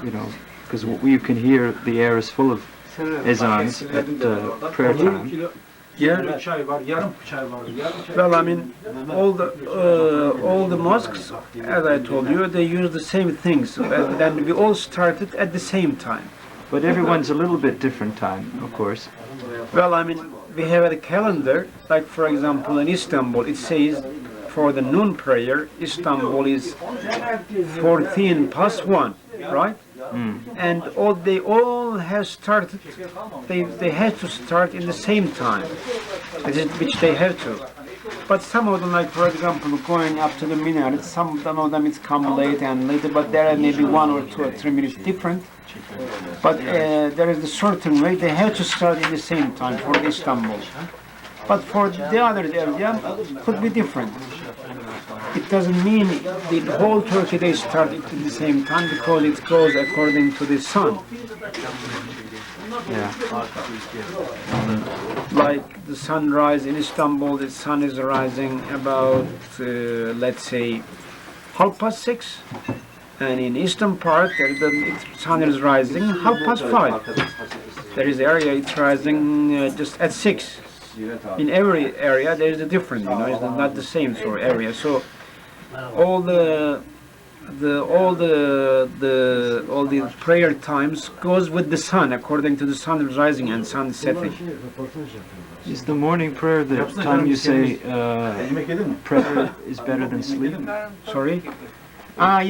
you know, because you can hear the air is full of ezans at prayer time. Yeah. Well, I mean, all the mosques, as I told you, they use the same things. And then we all started at the same time. But everyone's a little bit different time, of course. Well, I mean, we have a calendar. Like, for example, in Istanbul, it says for the noon prayer, Istanbul is 14 past 1, right? And they all have started. They had to start in the same time, which they have to. But some of them, like for example, going up to the minaret, some of them it's come late and later, but there are maybe 1 or 2 or 3 minutes different. But there is a certain way they have to start in the same time for Istanbul. But for the other area, could be different. It doesn't mean the whole Turkey they start it at the same time because it goes according to the sun. Yeah. Like the sunrise in Istanbul, the sun is rising about, let's say, 6:30. And in eastern part, the sun is rising 5:30. There is area it's rising just at 6. In every area there is a different, you know, it's not the same sort of area. So all the prayer times goes with the sun according to the sun rising and sun setting. Is the morning prayer the time you say prayer is better than sleep? Sorry?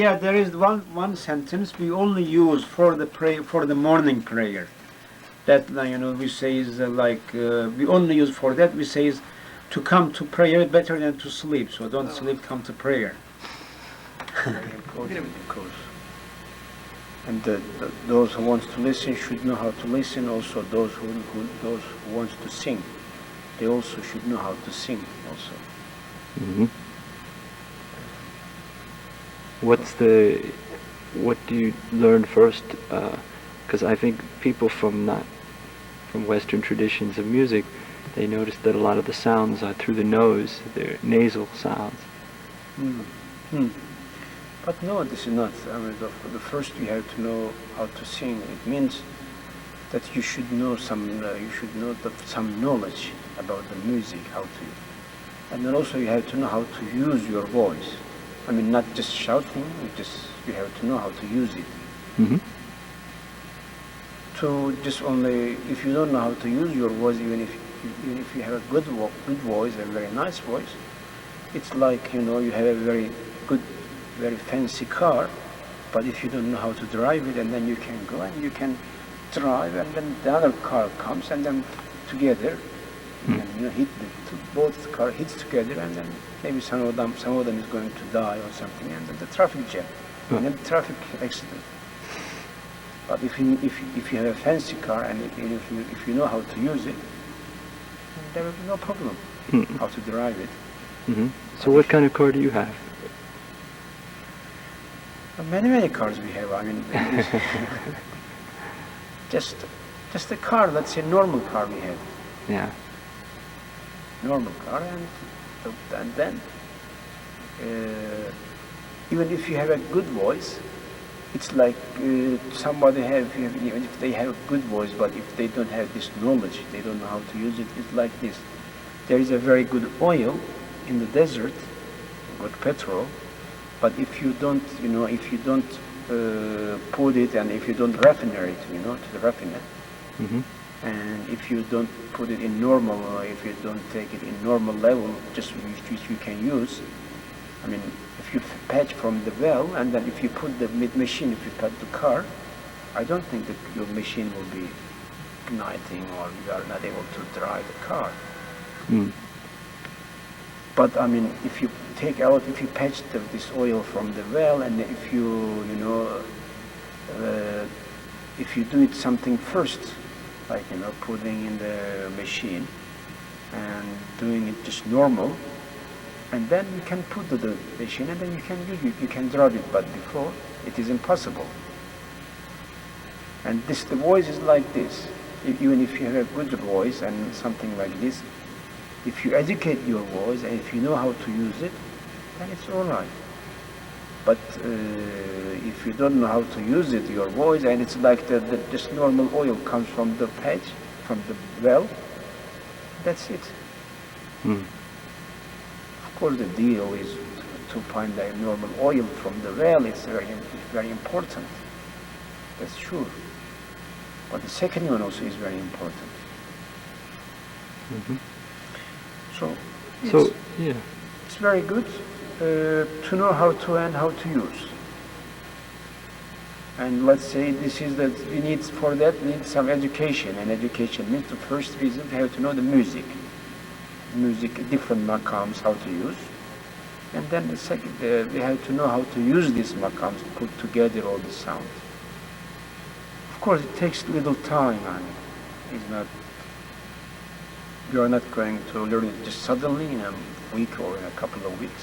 Yeah, there is one sentence we only use for the morning prayer. That, you know, we say is we only use for that. We say is to come to prayer better than to sleep. So don't sleep, come to prayer. Of course. And those who want to listen should know how to listen. Also, those who want to sing, they also should know how to sing. Also. Mm-hmm. What do you learn first? Because I think people from Western traditions of music, they notice that a lot of the sounds are through the nose, they're nasal sounds. But no, this is not. I mean, the first you have to know how to sing. It means that you should know some knowledge about the music, and then also you have to know how to use your voice. I mean, not just shouting. You have to know how to use it. Mm-hmm. To just only, if you don't know how to use your voice, even if you have a good voice, a very nice voice, it's like, you know, you have a very good, very fancy car, but if you don't know how to drive it, and then you can go and you can drive, and then the other car comes, and then together, and you know, both car hits together, and then maybe some of them is going to die or something, and then the traffic jam, and then traffic accident. But if you have a fancy car and if you know how to use it, there will be no problem how to drive it. Mm-hmm. So what kind of car do you have? Many cars we have. I mean, just a car. Let's say normal car we have. Yeah. Normal car, and then even if you have a good voice, it's like somebody even if they have a good voice, but if they don't have this knowledge, they don't know how to use it. It's like this. There is a very good oil in the desert, good petrol, but if you don't, you know, put it, and if you don't refiner it, you know, to the refiner, and if you don't put it in normal, or if you don't take it in normal level, just which you can use. I mean, if you patch from the well, and then if you put the machine, if you put the car, I don't think that your machine will be igniting, or you are not able to drive the car. But I mean, if you patch this oil from the well, and if if you do it something first, like, you know, putting in the machine and doing it just normal, and then you can put the machine, and then you can drive it. But before, it is impossible. And the voice is like this. Even if you have a good voice and something like this, if you educate your voice and if you know how to use it, then it's all right. But if you don't know how to use it, your voice, and it's like this normal oil comes from the patch, from the well, that's it. Mm. Of course, the deal is to find a normal oil from the well. It's very important. That's true. But the second one also is very important. Mhm. So, So, yeah. it's very good to know how to and how to use. And let's say this is that we need some education, and education means the first reason we have to know the music, different maqams, how to use, and then the second we have to know how to use these maqams, put together all the sounds. Of course, it takes little time, and it's not. You are not going to learn it just suddenly in a week or in a couple of weeks,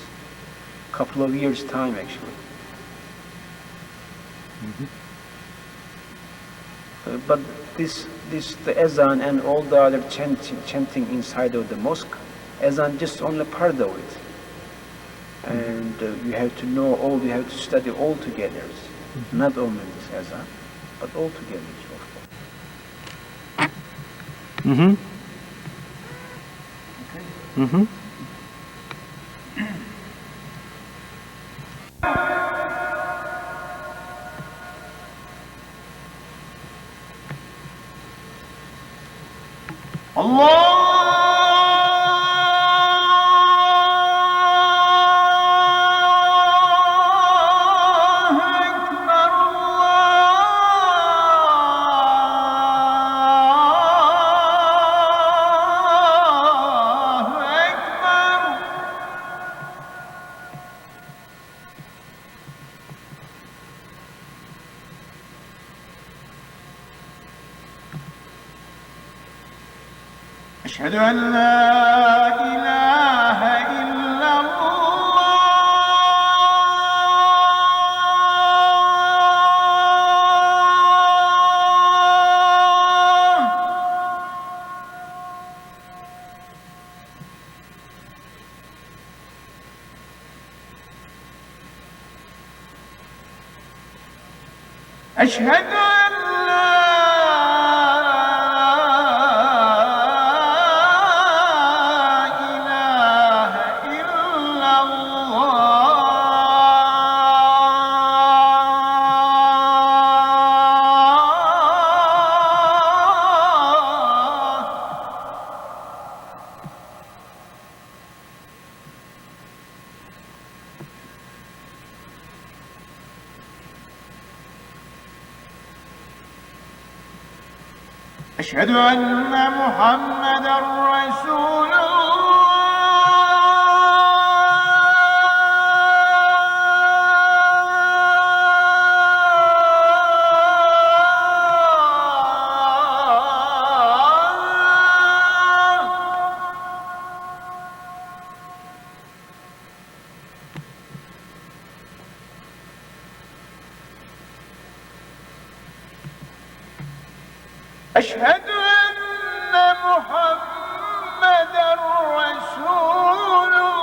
couple of years time actually. Mhm. But the azan and all the other chanting inside of the mosque, azan just only part of it, and you have to know all, you have to study all together, not only this azan, but all together. Mhm. Mhm. أشهد أن لا إله إلا الله أشهد أن أشهد أن محمدا رسول أشهد أن محمدا رسول الله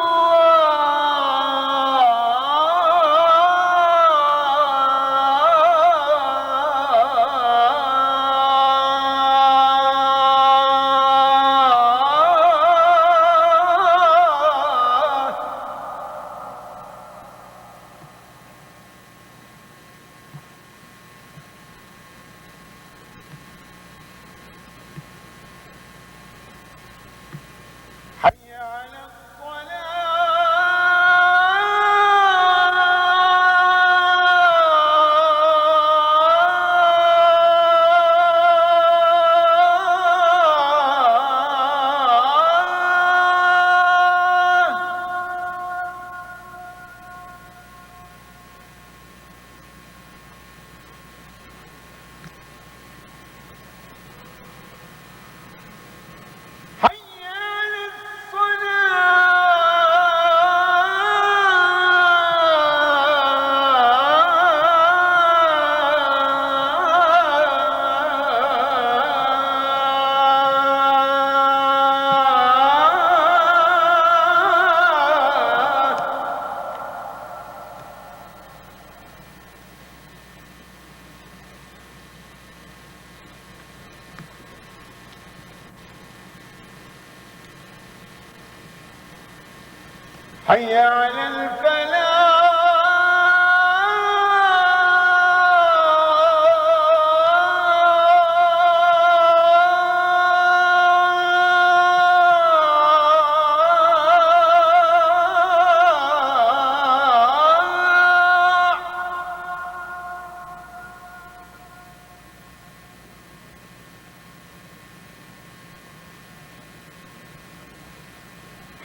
حي على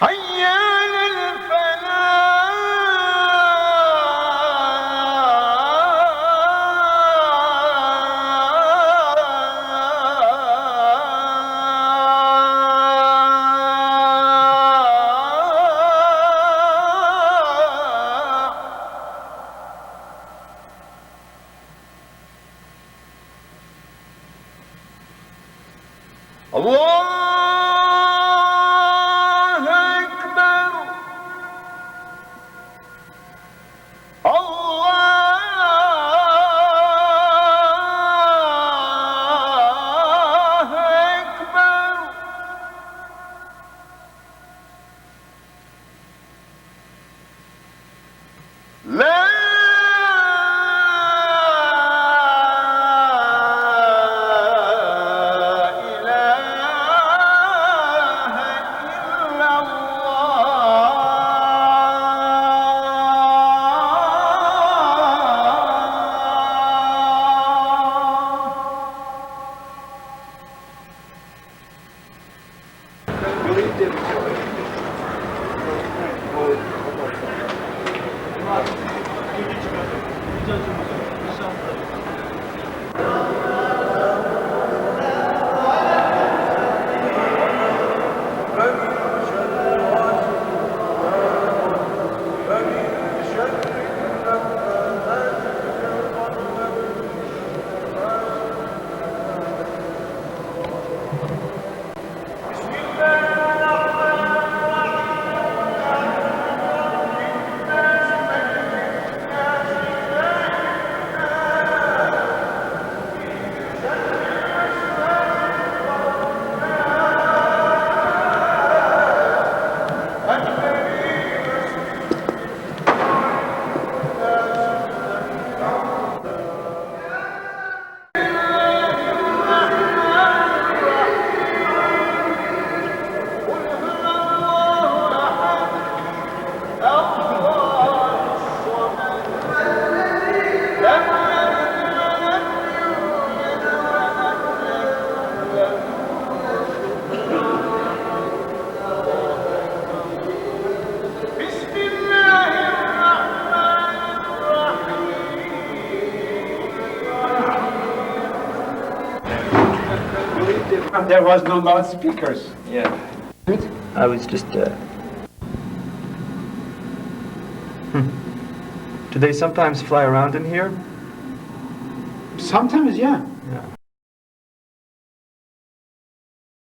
حي على الفلاح الله أكبر الله أكبر لا إله إلا There was no loudspeakers. Yeah. I was just, Do they sometimes fly around in here? Sometimes, yeah.